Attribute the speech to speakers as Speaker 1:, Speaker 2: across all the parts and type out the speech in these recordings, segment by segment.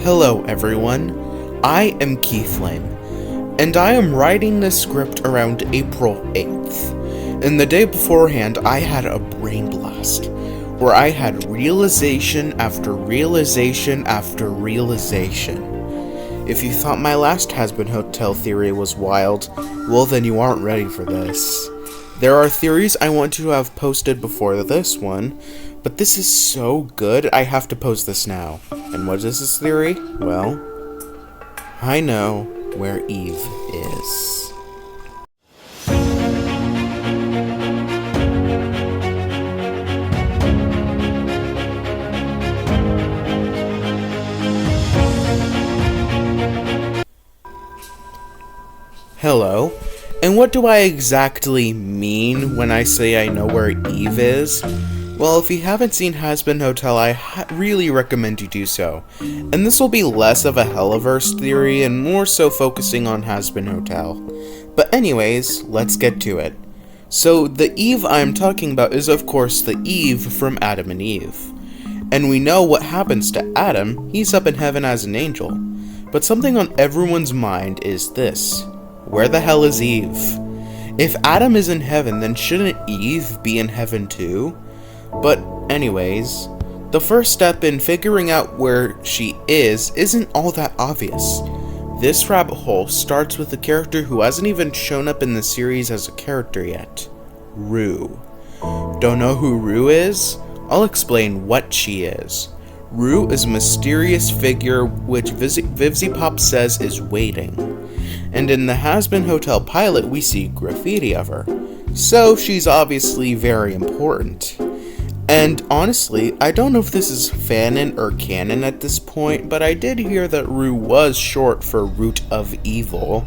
Speaker 1: Hello everyone, I am Keithlin, and I am writing this script around April 8th, and the day beforehand I had a brain blast, where I had realization after realization after realization. If you thought my last Has-Been Hotel theory was wild, well then you aren't ready for this. There are theories I want to have posted before this one, but this is so good I have to post this now. And what is this theory? Well, I know where Eve is. Hello, and what do I exactly mean when I say I know where Eve is? Well, if you haven't seen Has-Been Hotel, I really recommend you do so. And this will be less of a Hellaverse theory and more so focusing on Has-Been Hotel. But anyways, let's get to it. So, the Eve I'm talking about is of course the Eve from Adam and Eve. And we know what happens to Adam, he's up in heaven as an angel. But something on everyone's mind is this: where the hell is Eve? If Adam is in heaven, then shouldn't Eve be in heaven too? But anyways, the first step in figuring out where she isn't all that obvious. This rabbit hole starts with a character who hasn't even shown up in the series as a character yet. Rue. Don't know who Rue is? I'll explain what she is. Rue is a mysterious figure which Vivziepop says is waiting. And in the Has-Been Hotel pilot we see graffiti of her. So she's obviously very important. And honestly, I don't know if this is fanon or canon at this point, but I did hear that Rue was short for Root of Evil.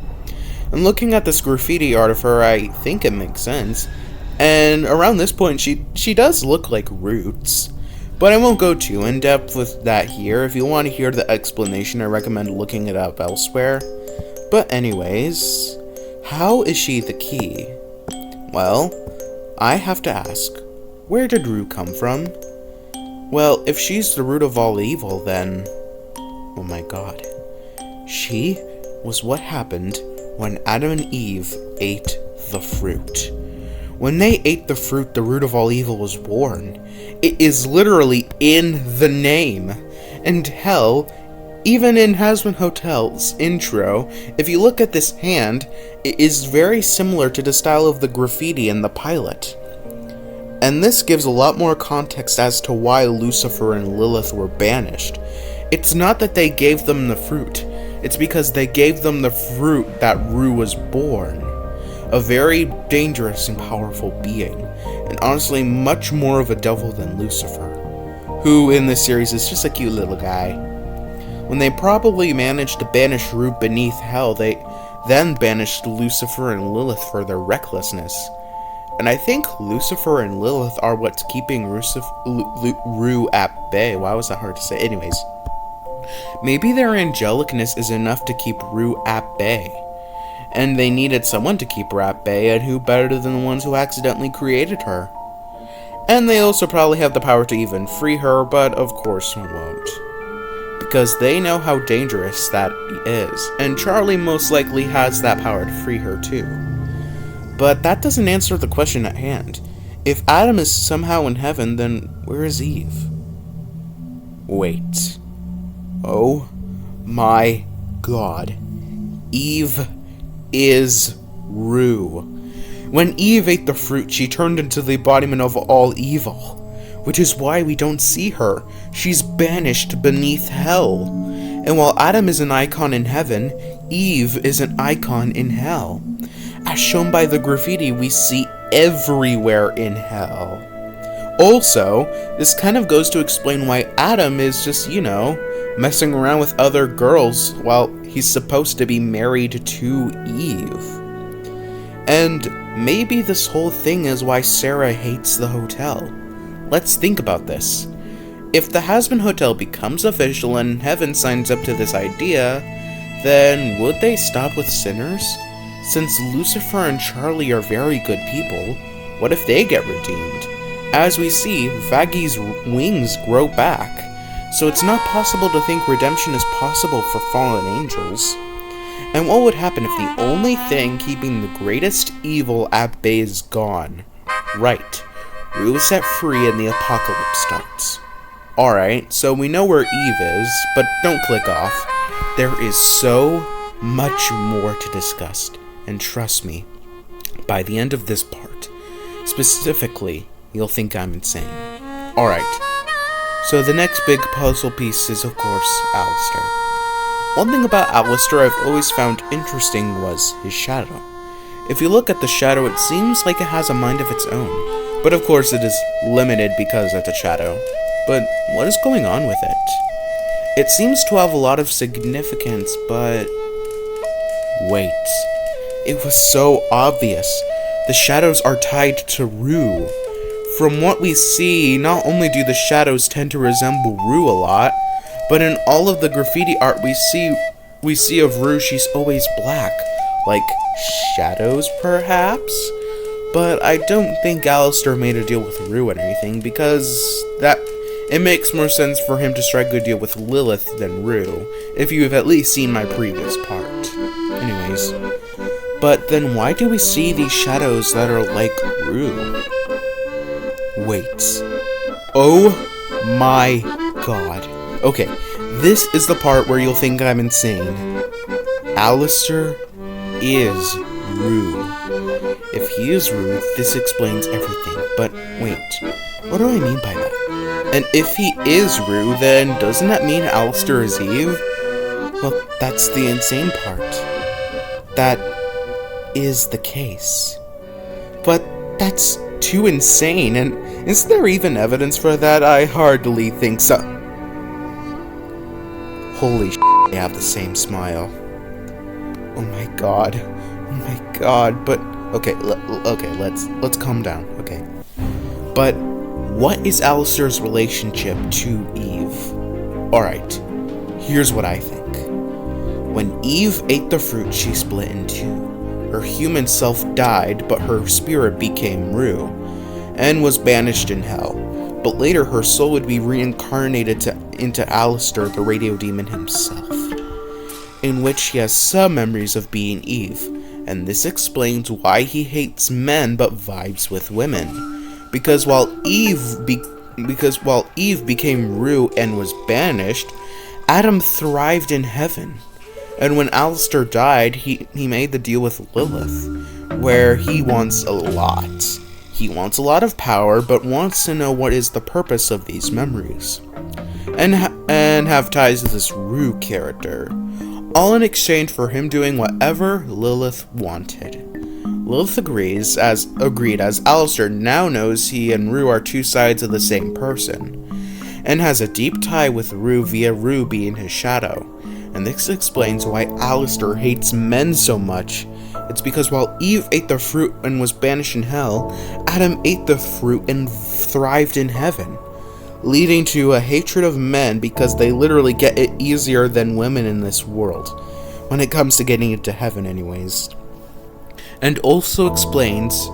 Speaker 1: And looking at this graffiti art of her, I think it makes sense. And around this point, she does look like Roots. But I won't go too in depth with that here. If you want to hear the explanation, I recommend looking it up elsewhere. But anyways, how is she the key? Well, I have to ask, where did Rue come from? Well, if she's the root of all evil, then oh my god. She was what happened when Adam and Eve ate the fruit. When they ate the fruit, the root of all evil was born. It is literally in the name. And hell, even in Has-Been Hotel's intro, if you look at this hand, it is very similar to the style of the graffiti in the pilot. And this gives a lot more context as to why Lucifer and Lilith were banished. It's not that they gave them the fruit, it's because they gave them the fruit that Rue was born. A very dangerous and powerful being, and honestly much more of a devil than Lucifer, who in this series is just a cute little guy. When they probably managed to banish Rue beneath hell, they then banished Lucifer and Lilith for their recklessness. And I think Lucifer and Lilith are what's keeping Rue at bay. Why was that hard to say? Anyways, maybe their angelicness is enough to keep Rue at bay. And they needed someone to keep her at bay, and who better than the ones who accidentally created her? And they also probably have the power to even free her, but of course won't. Because they know how dangerous that is, and Charlie most likely has that power to free her too. But that doesn't answer the question at hand. If Adam is somehow in heaven, then where is Eve? Wait. Oh my god. Eve is Rue. When Eve ate the fruit, she turned into the embodiment of all evil, which is why we don't see her. She's banished beneath hell. And while Adam is an icon in heaven, Eve is an icon in hell. As shown by the graffiti we see everywhere in hell. Also, this kind of goes to explain why Adam is just, messing around with other girls while he's supposed to be married to Eve. And maybe this whole thing is why Sarah hates the hotel. Let's think about this. If the Has-Been Hotel becomes official and heaven signs up to this idea, then would they stop with sinners? Since Lucifer and Charlie are very good people, what if they get redeemed? As we see, Vaggy's wings grow back, so it's not possible to think redemption is possible for fallen angels. And what would happen if the only thing keeping the greatest evil at bay is gone? Right, Rue is set free and the apocalypse starts. Alright, so we know where Eve is, but don't click off. There is so much more to discuss, and trust me, by the end of this part, specifically, you'll think I'm insane. Alright, so the next big puzzle piece is, of course, Alastor. One thing about Alastor I've always found interesting was his shadow. If you look at the shadow, it seems like it has a mind of its own. But of course it is limited because it's a shadow. But what is going on with it? It seems to have a lot of significance, but... wait. It was so obvious. The shadows are tied to Rue. From what we see, not only do the shadows tend to resemble Rue a lot, but in all of the graffiti art we see of Rue, she's always black. Like, shadows, perhaps? But I don't think Alastor made a deal with Rue and anything, because it makes more sense for him to strike a deal with Lilith than Rue, if you have at least seen my previous part. Anyways, but then why do we see these shadows that are like Rue? Wait. Oh my god. Okay, this is the part where you'll think I'm insane. Alastor is Rue. If he is Rue, this explains everything. But wait, what do I mean by that? And if he is Rue, then doesn't that mean Alastor is Eve? Well, that's the insane part. That is the case. But that's too insane, and is there even evidence for that? I hardly think so. Holy shit, they have the same smile. Oh my god. Oh my god, but... Okay, let's calm down, okay? But what is Alastor's relationship to Eve? Alright, here's what I think. When Eve ate the fruit, she split in two. Her human self died, but her spirit became Rue, and was banished in hell. But later her soul would be reincarnated into Alastor, the radio demon himself, in which he has some memories of being Eve, and this explains why he hates men but vibes with women. Because while Eve became Rue and was banished, Adam thrived in heaven. And when Alastor died, he made the deal with Lilith, where he wants a lot. He wants a lot of power, but wants to know what is the purpose of these memories, and have ties to this Rue character, all in exchange for him doing whatever Lilith wanted. Lilith agreed, as Alastor now knows he and Rue are two sides of the same person, and has a deep tie with Rue via Rue being his shadow. And this explains why Alastor hates men so much. It's because while Eve ate the fruit and was banished in hell, Adam ate the fruit and thrived in heaven, leading to a hatred of men because they literally get it easier than women in this world, when it comes to getting into heaven anyways. And also explains,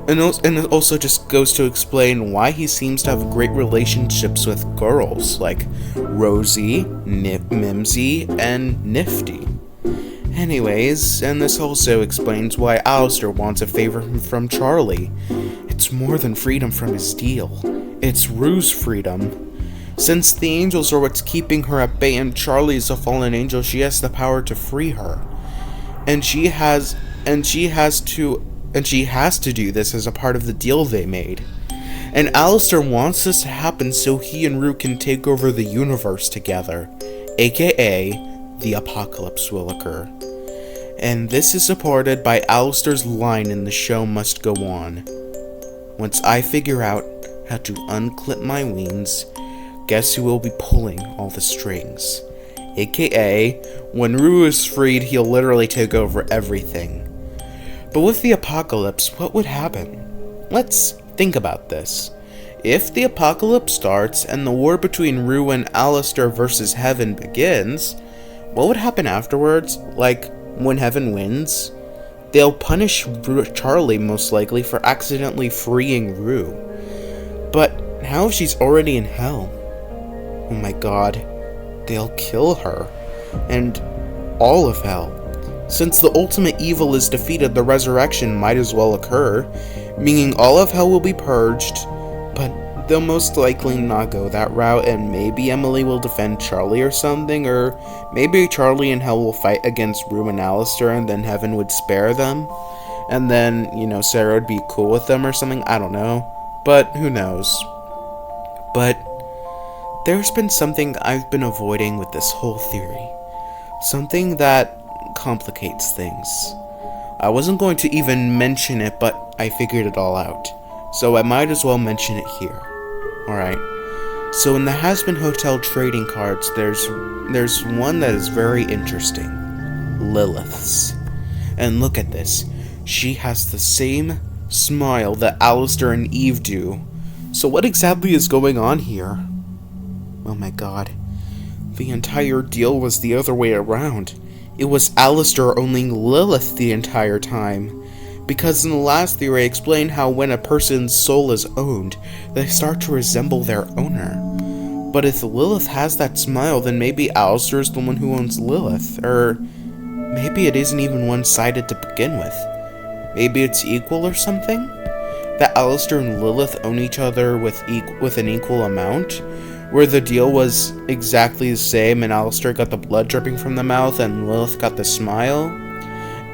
Speaker 1: and it also just goes to explain why he seems to have great relationships with girls, like Rosie, Mimsy, and Nifty. Anyways, and this also explains why Alastor wants a favor from Charlie. It's more than freedom from his deal. It's Rue's freedom. Since the angels are what's keeping her at bay and Charlie is a fallen angel, she has the power to free her. And she has to do this as a part of the deal they made. And Alastor wants this to happen so he and Rue can take over the universe together, aka the apocalypse will occur. And this is supported by Alastor's line in The Show Must Go On. Once I figure out how to unclip my wings, guess who will be pulling all the strings? AKA, when Rue is freed, he'll literally take over everything. But with the apocalypse, what would happen? Let's think about this. If the apocalypse starts and the war between Rue and Alastor versus Heaven begins, what would happen afterwards? Like, when Heaven wins? They'll punish Charlie most likely for accidentally freeing Rue. But how if she's already in hell? Oh my god, they'll kill her. And all of hell. Since the ultimate evil is defeated, the resurrection might as well occur, meaning all of hell will be purged, but they'll most likely not go that route, and maybe Emily will defend Charlie or something, or maybe Charlie and hell will fight against Rue and Alastor, and then heaven would spare them, and then, Sarah would be cool with them or something, I don't know, but who knows. But there's been something I've been avoiding with this whole theory. Something that complicates things. I wasn't going to even mention it, but I figured it all out. So I might as well mention it here. Alright. So in the Has-Been Hotel trading cards, there's one that is very interesting. Lilith's. And look at this. She has the same smile that Alastor and Eve do. So what exactly is going on here? Oh my god. The entire deal was the other way around. It was Alastor owning Lilith the entire time. Because in the last theory I explained how when a person's soul is owned, they start to resemble their owner. But if Lilith has that smile, then maybe Alastor is the one who owns Lilith. Or maybe it isn't even one-sided to begin with. Maybe it's equal or something? That Alastor and Lilith own each other with an equal amount? Where the deal was exactly the same, and Alastor got the blood dripping from the mouth, and Lilith got the smile,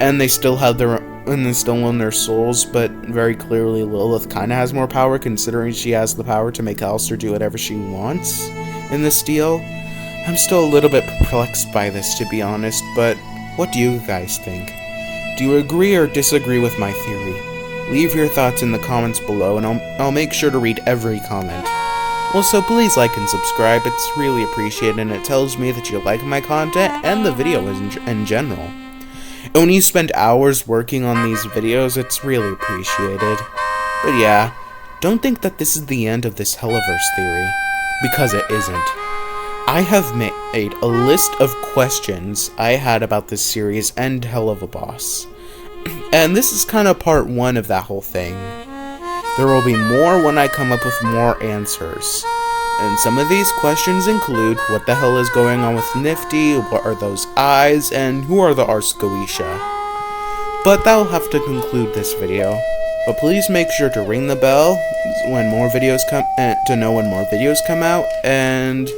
Speaker 1: and they still own their souls, but very clearly Lilith kind of has more power, considering she has the power to make Alastor do whatever she wants in this deal. I'm still a little bit perplexed by this, to be honest, but what do you guys think? Do you agree or disagree with my theory? Leave your thoughts in the comments below, and I'll make sure to read every comment. Also, please like and subscribe, it's really appreciated, and it tells me that you like my content and the video in general. And when you spend hours working on these videos, it's really appreciated. But yeah, don't think that this is the end of this Hellaverse theory, because it isn't. I have made a list of questions I had about this series and Hellaverse. And this is kind of part 1 of that whole thing. There will be more when I come up with more answers. And some of these questions include, what the hell is going on with Nifty, what are those eyes, and who are the Arscoisha? But that'll have to conclude this video. But please make sure to ring the bell when more videos to know when more videos come out, and,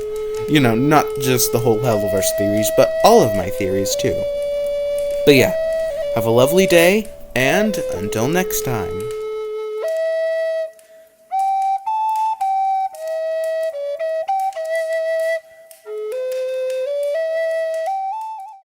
Speaker 1: not just the whole Hellaverse theories, but all of my theories too. But yeah, have a lovely day, and until next time.